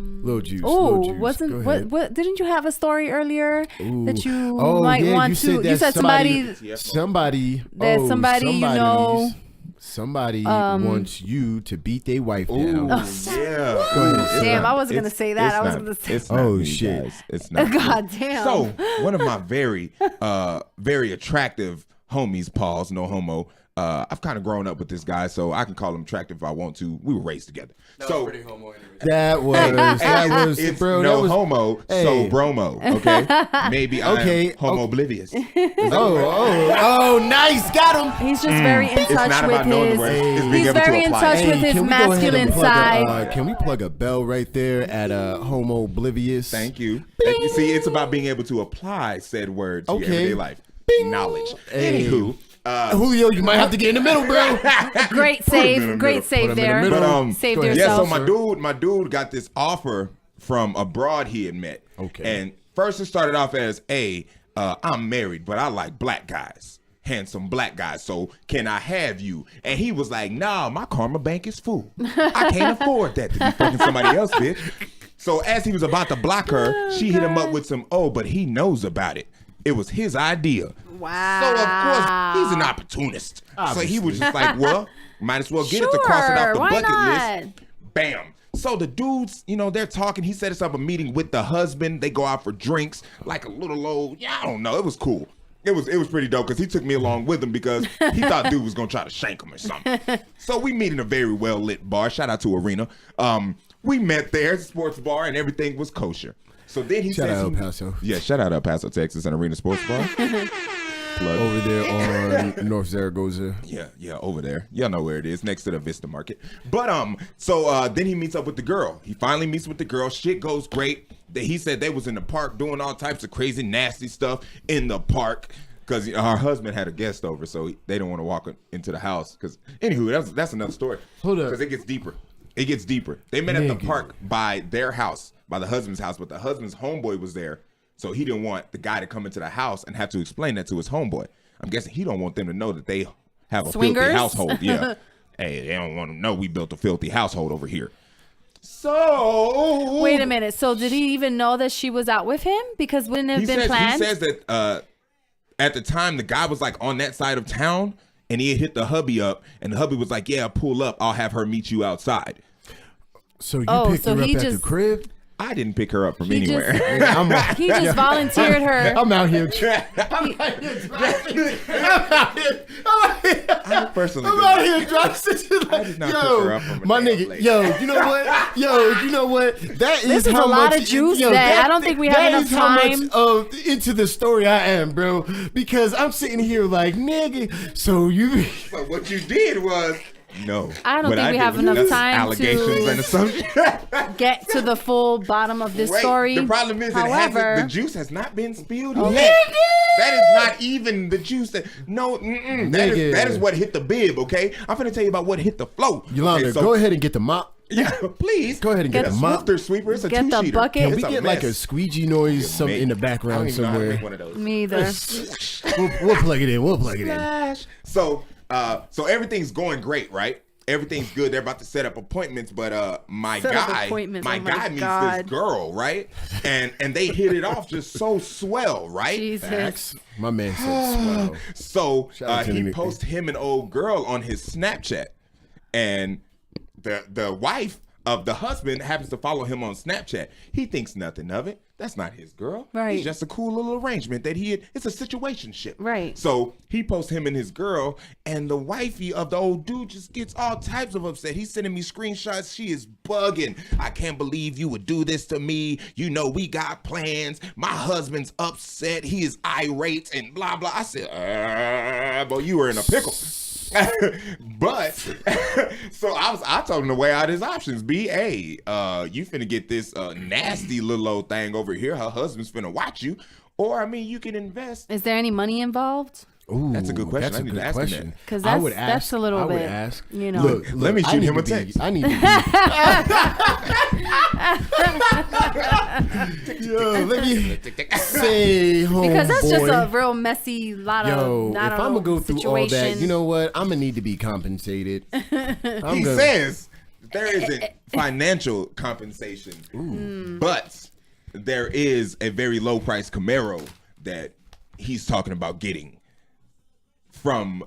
didn't you have a story earlier that you might want to? You said somebody wants you to beat their wife down. Yeah. Go ahead. Damn, I wasn't gonna say that. I was gonna say. It's not me, shit. Guys. It's not. God damn. So one of my very attractive homies, Paul's no homo. I've kind of grown up with this guy, so I can call him attractive if I want to. We were raised together. So pretty homo anyway. That was it's bro. No that was homo, so bromo. Okay, maybe I'm homo oblivious. Oh, nice, got him. He's just very in touch with his. He's very in touch with his masculine side. Can we plug a bell right there at homo oblivious? Thank you. See, it's about being able to apply said word to your everyday life. Knowledge. Anywho. Julio, you might have to get in the middle, bro. Great save there. But saved so yourself. my dude got this offer from a broad he had met. Okay. And first it started off as, I'm married, but I like black guys, handsome black guys. So can I have you? And he was like, nah, my karma bank is full. I can't afford that to be fucking somebody else, bitch. So as he was about to block her, she hit him up with some, but he knows about it. It was his idea. Wow. So, of course, he's an opportunist. Obviously. So he was just like, well, might as well get it to cross it off the bucket list. Bam. So the dudes, they're talking. He set us up a meeting with the husband. They go out for drinks, like a little old, I don't know. It was cool. It was pretty dope because he took me along with him because he thought dude was going to try to shank him or something. So we meet in a very well-lit bar. Shout out to Arena. We met there, sports bar, and everything was kosher. So then he shout out El Paso. Yeah, shout out El Paso, Texas, and Arena Sports Bar. Plug. Over there on North Zaragoza. Yeah, over there. Y'all know where it is, next to the Vista Market. But so then he meets up with the girl. He finally meets with the girl. Shit goes great. He said they was in the park doing all types of crazy, nasty stuff in the park because her husband had a guest over, so they don't want to walk into the house. Because anywho, that's another story. Hold up, because it gets deeper. They met at the park by their house, by the husband's house, but the husband's homeboy was there. So he didn't want the guy to come into the house and have to explain that to his homeboy. I'm guessing he don't want them to know that they have a filthy household. Yeah. Hey, they don't want to know we built a filthy household over here. So wait a minute. So did he even know that she was out with him? Because wouldn't it have been planned? He says that at the time the guy was like on that side of town and he had hit the hubby up and the hubby was like, yeah, pull up. I'll have her meet you outside. So you picked her up at the crib? I didn't pick her up from anywhere. He just volunteered her. I'm out here. I personally I'm out here driving. I did not pick her up from my nigga. place. You know what? That this is how a lot much, of juice that I don't think we have enough time. How much into the story I am, bro. Because I'm sitting here like, nigga. So what you did was. No, I don't think we have enough time allegations and assumptions. Get to the full bottom of this story. The problem is, the juice has not been spilled yet. That is not even the juice. That is what hit the bib. Okay, I'm gonna tell you about what hit the flow. Yolanda, go ahead and get the mop. Yeah, please. Go ahead and get the mop. Sweeper. It's a get the bucket. Can we get like a squeegee noise something in the background somewhere? Me either. We'll plug it in. So everything's going great, right? Everything's good. They're about to set up appointments, but my guy meets this girl, right? And they hit it off just so swell, right? Jesus. My man said swell. So he posts him and old girl on his Snapchat, and the wife of the husband happens to follow him on Snapchat. He thinks nothing of it. That's not his girl. Right. It's just a cool little arrangement that it's a situationship. Right. So he posts him and his girl, and the wifey of the old dude just gets all types of upset. He's sending me screenshots. She is bugging. I can't believe you would do this to me. We got plans. My husband's upset. He is irate and blah, blah. I said, boy, you were in a pickle. But so I told him to weigh out his options. You finna get this nasty little old thing over here. Her husband's finna watch you. Or I mean, you can invest. Is there any money involved? Ooh, that's a good question. I need to ask him that. Because that's a little bit. You know. Look, let me shoot him a text. I need to be. Yo, let me say, home because that's just boy. a real messy lot of. If I'm gonna go through all that, you know what? I'm gonna need to be compensated. He says there isn't financial compensation, but there is a very low price Camaro that he's talking about getting from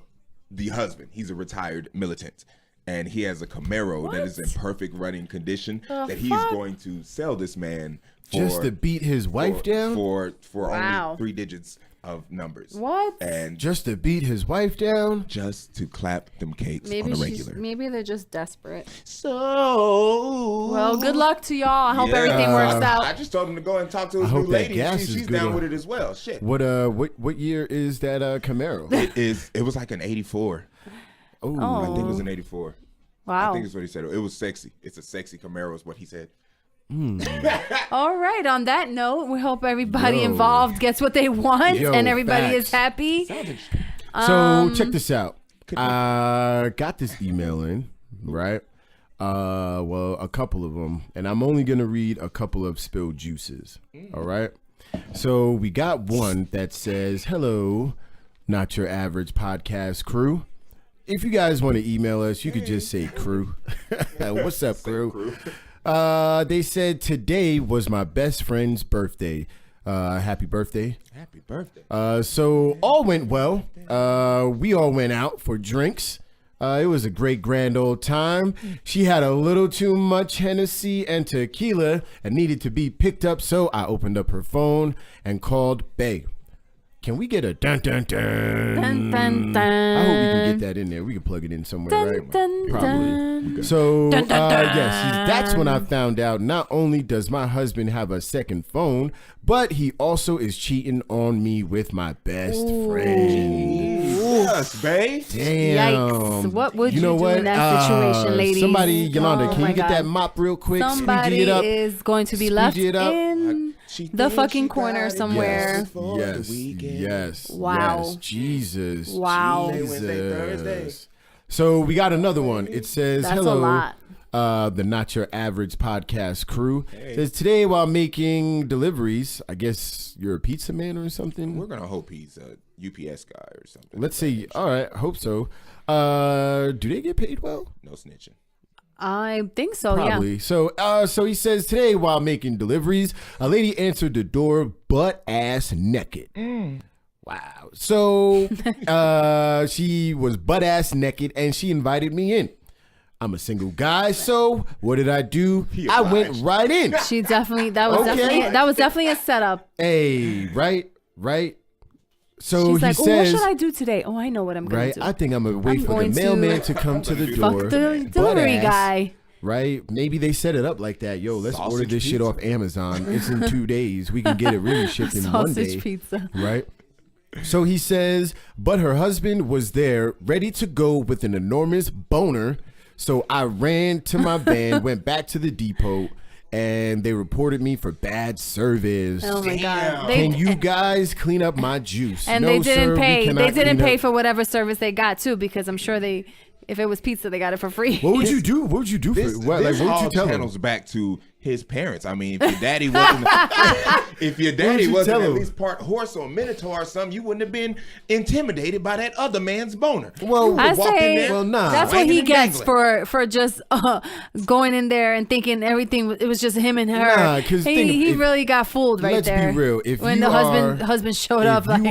the husband. He's a retired militant, and he has a Camaro that is in perfect running condition that he's going to sell this man for, just to beat his wife down for only 3 digits of numbers. What? And just to beat his wife down, just to clap them cakes maybe on a regular. Maybe they're just desperate. So well, good luck to y'all. I hope everything works out. I just told him to go and talk to his new lady. She's down with it as well. Shit. What year is that Camaro? It was like an 84. Ooh. I think it was an 84. Wow. I think that's what he said. It was sexy. It's a sexy Camaro is what he said. All right. On that note, we hope everybody involved gets what they want and everybody is happy. So check this out. I got this email in, right? Well, a couple of them, and I'm only gonna read a couple of spilled juices. All right. So we got one that says, "Hello, not your average podcast crew. If you guys want to email us, you could just say crew. What's up, crew? They said today was my best friend's birthday. Happy birthday. Happy birthday. So all went well. We all went out for drinks. It was a great grand old time. She had a little too much Hennessy and tequila and needed to be picked up. So I opened up her phone and called Bae. Can we get a dun dun dun? Dun, dun, dun. I hope we can get that in there. We can plug it in somewhere, Dun, right? dun, Probably. dun. So, Dun, dun, dun. yes, that's when I found out not only does my husband have a second phone, but he also is cheating on me with my best friend. Yes, babe. Damn. Yikes. What would you do what? in that situation, ladies? Somebody, Yolanda, Oh can my you get God. that mop real quick? Somebody Squeegee it up. is going to be left Squeegee it up. in the fucking corner somewhere. Yes. Wow. Yes. Jesus. Wow. Wednesday, Thursday. Jesus. So we got another one. It says, That's hello, a lot. The Not Your Average podcast crew. Says, today while making deliveries, I guess you're a pizza man or something? We're going to hope he's a UPS guy or something. Let's see. All right. Hope so. Do they get paid well? No snitching. I think so, Probably. yeah. So he says, today while making deliveries, a lady answered the door butt ass naked. Wow. So she was butt ass naked and she invited me in. I'm a single guy, so what did I do? I went right in. She definitely that was definitely a setup. Hey, right. So She's he like, says, what should I do today? Oh, I know what I'm gonna right, do. I think I'm gonna wait I'm for the going to mailman to come to the door. Fuck the delivery butt-ass, guy. Right? Maybe they set it up like that. Yo, let's Sausage order this shit pizza. off Amazon. It's in 2 days. We can get it really shipped in one day. Sausage pizza. Right? So he says, but her husband was there ready to go with an enormous boner. So I ran to my van, went back to the depot, and they reported me for bad service. Oh my God. Can you guys clean up my juice? And No, they didn't sir, we pay. They cannot didn't clean pay up. for whatever service they got too, because I'm sure if it was pizza, they got it for free. What would you do? What would you do This, for what? Like, this what would all you tell him? channels back to his parents. I mean, if your daddy wasn't, if your daddy you wasn't tell at him? least part horse or minotaur or something, you wouldn't have been intimidated by that other man's boner. Well, You would I walk in say there, well, nah. that's what he swinging and gets dangling. for just going in there and thinking everything it was just him and her. Nah, 'cause he if- really got fooled right let's be there. real. If when you the are- husband showed up, like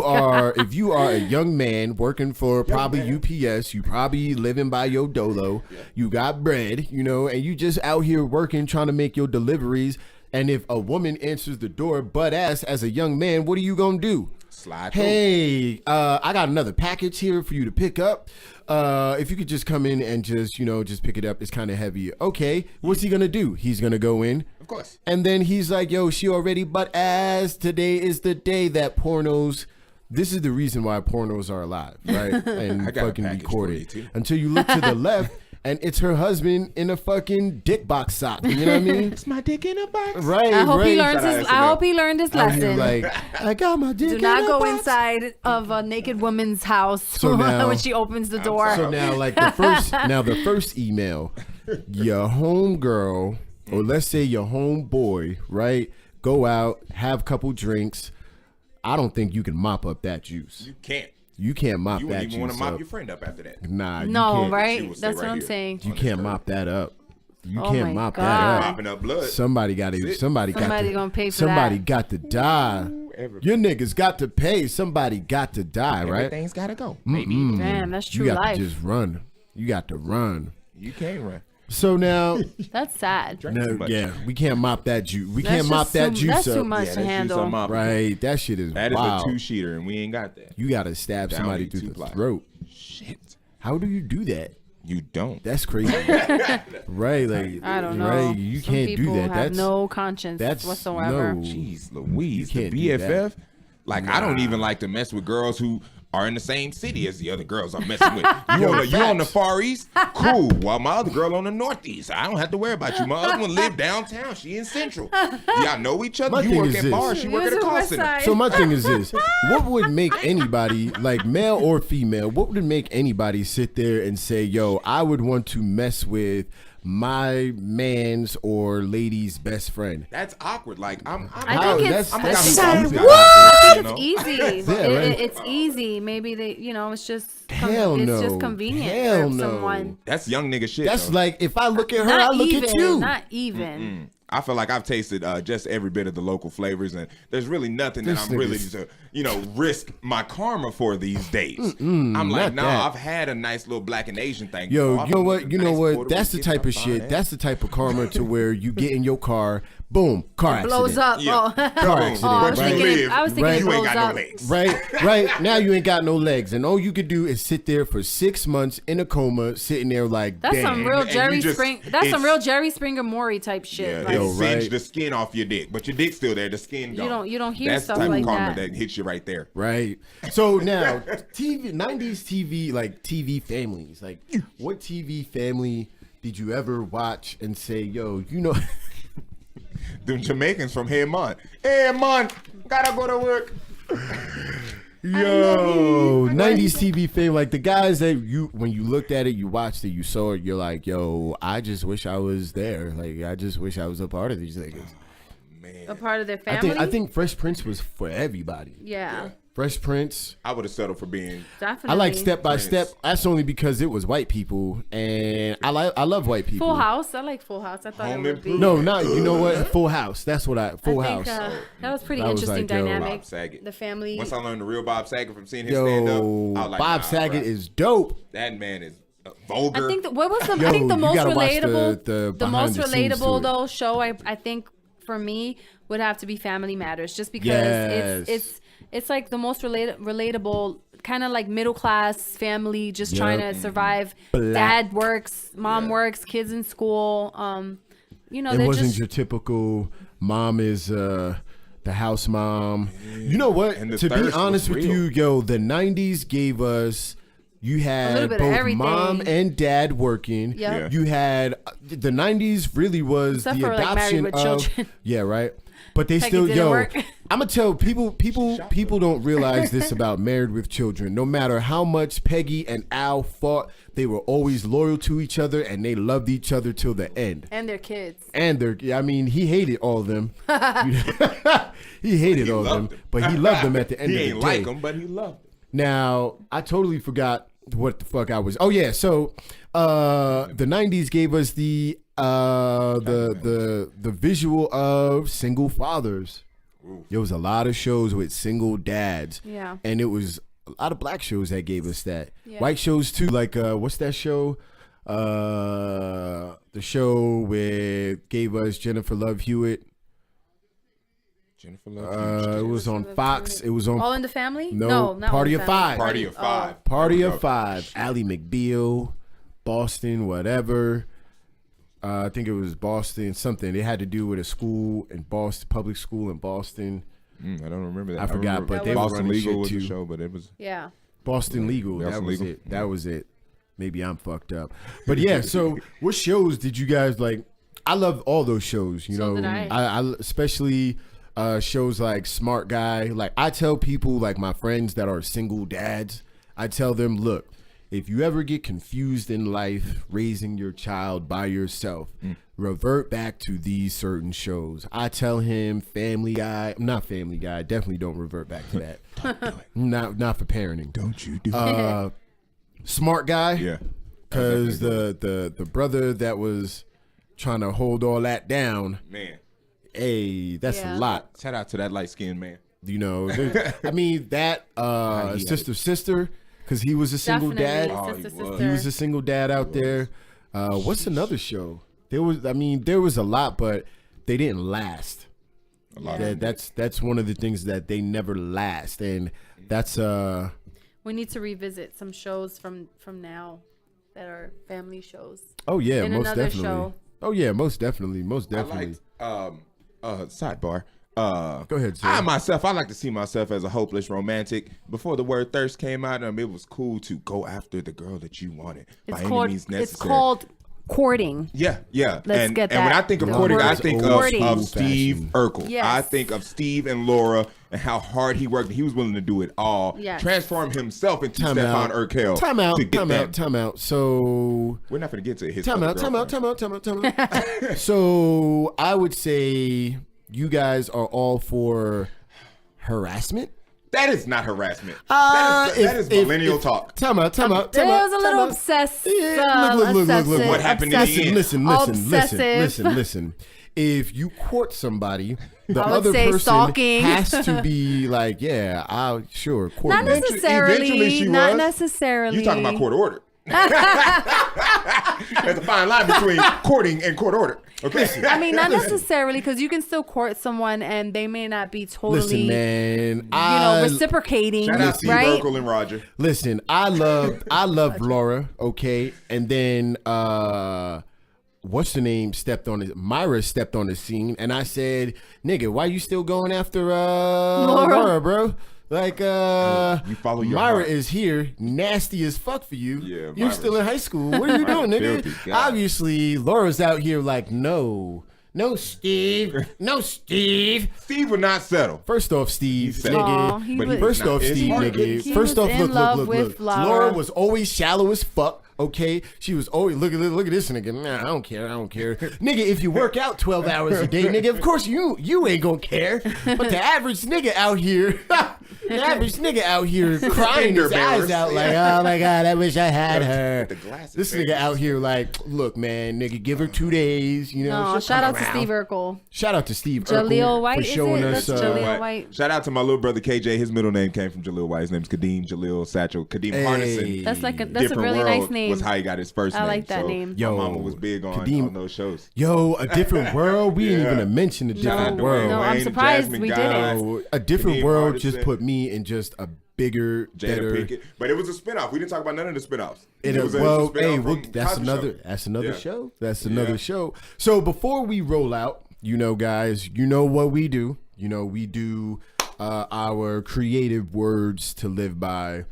if you are a young man working for probably UPS, you probably living by your dolo, you got bread, and you just out here working, trying to make your deliveries. And if a woman answers the door butt ass as a young man, what are you gonna do? Slide through. Hey, I got another package here for you to pick up. If you could just come in and just pick it up. It's kind of heavy. Okay, what's he gonna do? He's gonna go in. Of course. And then he's like, yo, she already butt ass. Today is the day that pornos this is the reason why pornos are alive, right? And I got a fucking package for you, recorded. too. Until you look to the left, and it's her husband in a fucking dick box sock. You know what I mean? It's my dick in a box. Right, I hope right. he learns Shout out his. SNL. I hope he learned his Out here lesson. like, I got my dick Do in not a go box. inside of a naked woman's house So now- when she opens the door. So now, like the first email, your homegirl, or let's say your homeboy, right? Go out, have a couple drinks. I don't think you can mop up that juice. You can't. You can't mop You that wouldn't even want juice to mop up. your friend up after that. Nah, you no, can't. She right? will sit That's right what I'm here. saying. You can't mop that up. You Oh can't my mop God. that up. Mopping up blood. Somebody got to. Somebody gonna pay for Somebody that. got to die. Your niggas got to pay. Somebody got to die, right? Everything's got to go. Maybe. Damn, that's You true got life. to just run. You got to run. You can't run. So now, That's sad. Drink too much. yeah, we can't mop that juice. We That's can't mop just that too, juice That's up. too much Yeah, to that's handle. juice I'm Right, that shit is That is wild. a 2-sheeter, and we ain't got that. You gotta stab Down somebody in through the 2-ply. throat. Shit. How do you do that? You don't. That's crazy. Right, like I don't know. Right, you Some can't do people that. Have That's no conscience that's whatsoever. no. Jeez Louise, You the can't do that. BFF. Like, I don't even like to mess with girls who are in the same city as the other girls I'm messing with. You on the Far East? Cool. While my other girl on the Northeast. I don't have to worry about you. My other one live downtown. She in Central. Y'all know each other. My You thing work is at this. bars. She work at a Yours call are West center. Side. So my thing is this: what would make anybody, like male or female, what would make anybody sit there and say, "Yo, I would want to mess with my man's or lady's best friend"? That's awkward. Like, I How? think it's. I'm a That's guy easy. who's I what? think it's easy. Yeah, right. It's easy. Maybe they, it's just. Hell it's no. just convenient Hell for no. someone. That's young nigga shit. That's though. like if I look at her, Not I look even. at you. Not even. I feel like I've tasted just every bit of the local flavors, and there's really nothing that This I'm really nigga's- to, risk my karma for these days. I'm like, not no, that. I've had a nice little black and Asian thing. Yo, before. you know I've what? been You to know nice what? Puerto That's the Rican, type of fine shit. ass. That's the type of karma to where you get in your car, boom, car accident. Blows up. Yeah. Oh. Car accident, Oh, I was right? thinking. I was thinking Right. it You ain't blows got up. no legs. Right. Now you ain't got no legs, and all you could do is sit there for 6 months in a coma, sitting there like, That's damn. some real And you Jerry just- Spring. That's some it's- real Jerry Springer Maury type shit. Yeah, like, they Yo, singe right. the skin off your dick, but your dick's still there. The skin gone. You don't hear That's stuff the type like of karma that. hits you right there. Right. So now, 90s TV, like TV families, like what TV family did you ever watch and say, yo, Them Jamaicans from Hey Man, gotta go to work. Yo, 90s TV fame, like the guys that when you looked at it, you watched it, you saw it, you're like, yo, I just wish I was there. Like, I just wish I was a part of these niggas. a part of their family. I think Fresh Prince was for everybody. Yeah, Fresh Prince. I would have settled for being. definitely. I like Step by Prince. Step. That's only because it was white people, and I love white people. Full House. I like Full House. I thought Home it would be. Improvement. No, not you know what? Full House. That's what Full I House. think, that was pretty That was interesting like, yo, dynamic. Bob Saget. The family. Once I learned the real Bob Saget from seeing his stand up, I Yo, was like, Bob nah, Saget bruh. is dope. That man is vulgar. I think what was the Yo, I think the you most gotta watch relatable the the most behind the scenes to relatable it. though show I think for me would have to be Family Matters, just because Yes. it's like the most relatable kind of like middle class family just Yep. trying to survive. Black. Dad works, mom works, kids in school. It they're wasn't just your typical mom is the house mom. You know what? And the To be thirst was honest with real. you, yo, the 90s gave us. You little had bit of both everything. mom and dad working. Yep. Yeah. You had the 90s really was Except the for, like, Married adoption with of Children. yeah, right. But they Peggy still didn't work. I'm gonna tell people don't realize this about Married with Children. No matter how much Peggy and Al fought, they were always loyal to each other and they loved each other till the end. and their kids. And he hated all of them. He hated all of them, loved them. but he loved them at the end he of the ain't day. like him, but he loved him. Now, I totally forgot what the fuck I was. Oh yeah, so the 90s gave us the visual of single fathers. There was a lot of shows with single dads. Yeah. And it was a lot of black shows that gave us that. Yeah. White shows too, like what's that show? The show with gave us Jennifer Love Hewitt. Jennifer Love. It was on Fox. It was on All in the Family? No, not Party All in of the Family. Five. Party of Five. Party of Five. Ally McBeal, Boston, whatever. I think it was Boston something. It had to do with a school in Boston, public school in Boston. I don't remember that. I forgot, remember but they were Boston running Legal shit was too. the show, but it was Yeah. Boston Legal. Boston That was Legal. it. That was it. Maybe I'm fucked up. But yeah, so what shows did you guys like? I love all those shows, you So know. did I. I especially shows like Smart Guy. Like I tell people, like my friends that are single dads, I tell them, look, if you ever get confused in life raising your child by yourself, revert back to these certain shows. I tell him Family Guy, not Family Guy, definitely don't revert back to that. Don't do it. Not for parenting. Don't you do it. Smart Guy. Yeah. Because the brother that was trying to hold all that down, Man. hey, that's Yeah. a lot. Shout out to that light skinned man. You know, I mean that sister, because he was a single Definitely. dad. Sister, he was. sister. He was a single dad out there. What's another show? There was a lot, but they didn't last. A lot Yeah. of That's one of the things that they never last, and that's We need to revisit some shows from now that are family shows. oh yeah, In most another definitely. show. Oh yeah, most definitely. I liked, sidebar. Go ahead, sir. I like to see myself as a hopeless romantic. Before the word thirst came out, it was cool to go after the girl that you wanted by any means necessary. It's called courting. Yeah. Let's get And when I that. think of The courting, I word think courting. of Steve Urkel. Yes. I think of Steve and Laura and how hard he worked. He was willing to do it all. Yes. Transform himself into Time Stefan out. Urkel. Time out. to get Time that. out. Time out. So We're not going to get to his Time other out, time out, girlfriend. time out. So I would say you guys are all for harassment. That is not harassment. That is millennial talk. Time out. There was a little obsessed. Look. What happened in the end? Listen. If you court somebody, the I would other say person stalking. has to be like, yeah, I'll sure court Not me. Eventually she necessarily. Not was. necessarily. You talking about court order? There's a fine line between courting and court order. Okay. I mean, not necessarily, because you can still court someone and they may not be totally, Listen, man. reciprocating, Shout out Steve right? Urkel and Roger. Listen, I love Laura, okay? And then what's the name Myra stepped on the scene, and I said, nigga, why you still going after Laura, bro? Like you follow your Myra heart. is here, nasty as fuck for you. Yeah, You're Myra's- still in high school. What are you doing, nigga? Filthy guy. Obviously, Laura's out here like, no, Steve. Steve would not settle. First off, Steve, said- Aw, nigga. he But was- First Nah, off, it's Steve, hard. nigga. He First was off, in love look. with Laura. Laura was always shallow as fuck. Okay, she was always look at this nigga. Nah, I don't care. Nigga, if you work out 12 hours a day, nigga, of course you ain't gonna care. But the average nigga out here, crying his eyes out like, oh my god, I wish I had her. The glasses, This baby. nigga out here like, look, man, nigga, give her 2 days. You know, No, she'll shout come out to around. Steve Urkel. Shout out to Steve Jaleel Urkel White, for is showing it? us. That's Jaleel White. Shout out to my little brother KJ. His middle name came from Jaleel White. His name's Kadeem Jaleel Satchel. Kadeem Hey. Hardison. That's a Different really World nice name. was how he got his first I name. like that So name. Yo, my mama was big on those shows. Yo, A Different World. We didn't Yeah. even mention A Different No, World. no, I'm Wayne, surprised Jasmine we Guy, didn't. Yo, A Different Kadeem World just Hardison. put me in just a bigger, Jada better. Pinkett. But it was a spinoff. We didn't talk about none of the spinoffs. It It was was a well, spinoff hey, from well, that's Cosby another. Show. That's another Yeah. show. That's another Yeah. show. So before we roll out, you know, guys, you know what we do. You know, we do our creative words to live by.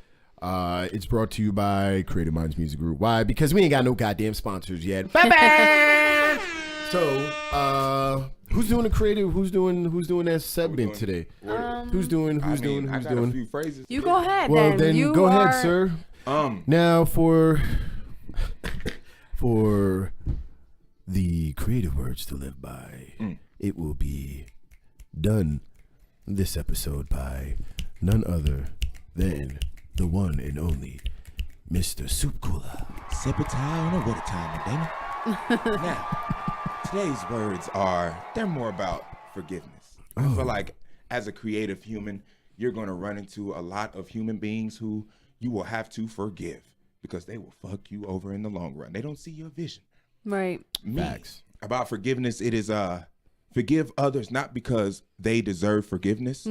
It's brought to you by Creative Minds Music Group. Why? Because we ain't got no goddamn sponsors yet. Bye-bye. So, who's doing the creative? Who's doing that segment today? Who's doing? I got a few phrases. You go ahead. Well, then you go ahead, are- sir. Now for the creative words to live by, it will be done this episode by none other than the one and only Mr. Soup Cooler. Sip a time or what a time, Dana. Now, today's words they're more about forgiveness. I feel like as a creative human, you're going to run into a lot of human beings who you will have to forgive because they will fuck you over in the long run. They don't see your vision. Right. Facts. About forgiveness, it is forgive others not because they deserve forgiveness.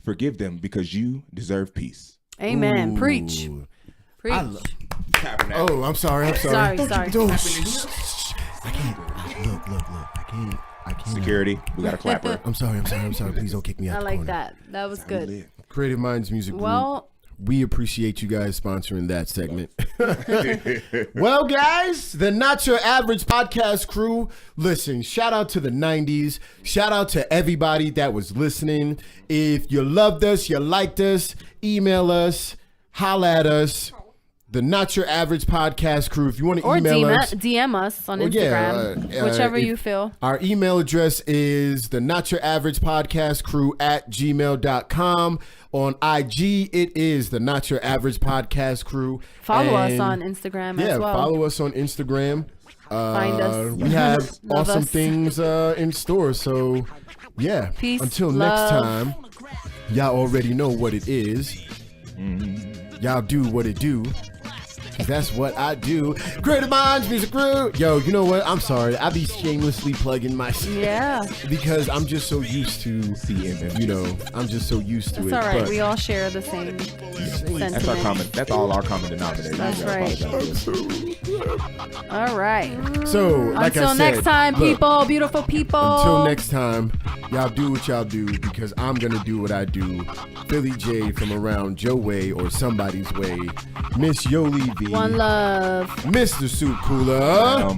Forgive them because you deserve peace. Amen. Ooh. Preach. Preach. Tabernacle. Oh, I'm sorry. Sorry. Don't, shh. I can't. Look. I I can't. Security, we got a clapper. I'm sorry. Please don't kick me out I the like corner. that. That was good. Creative Minds Music Group. Well, we appreciate you guys sponsoring that segment. Well, guys, the Not Your Average podcast crew. Listen, shout out to the 90s. Shout out to everybody that was listening. If you loved us, you liked us, email us, holla at us. The Not Your Average podcast crew. If you want to email us. DM us on Instagram. Whichever you feel. Our email address is the Not Your Average podcast crew @gmail.com. On IG, it is the Not Your Average podcast crew. Follow us on Instagram as well. Yeah, follow us on Instagram. Find us. We have Love awesome us. things in store. So, yeah. Peace, Until love. next time, y'all already know what it is. Y'all do what it do. 'Cause that's what I do. Creative Minds Music Group. Yo, you know what? I'm sorry. I be shamelessly plugging myself. Yeah. Because I'm just so used to I'm just so used to It's it. all right. But We all share the same sentiment. That's our common. That's all our common denominator. That's You gotta right. apologize. All right. so, like Until I said, next time, look, people, beautiful people. Until next time, y'all do what y'all do because I'm gonna do what I do. Philly J from around Joe Way or somebody's way. Miss Yoli V. One love. Mr. Soup Cooler.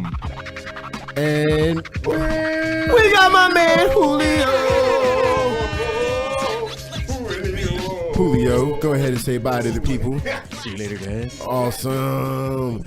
And we got my man Julio, go ahead and say bye to the people. See you later, guys. Awesome.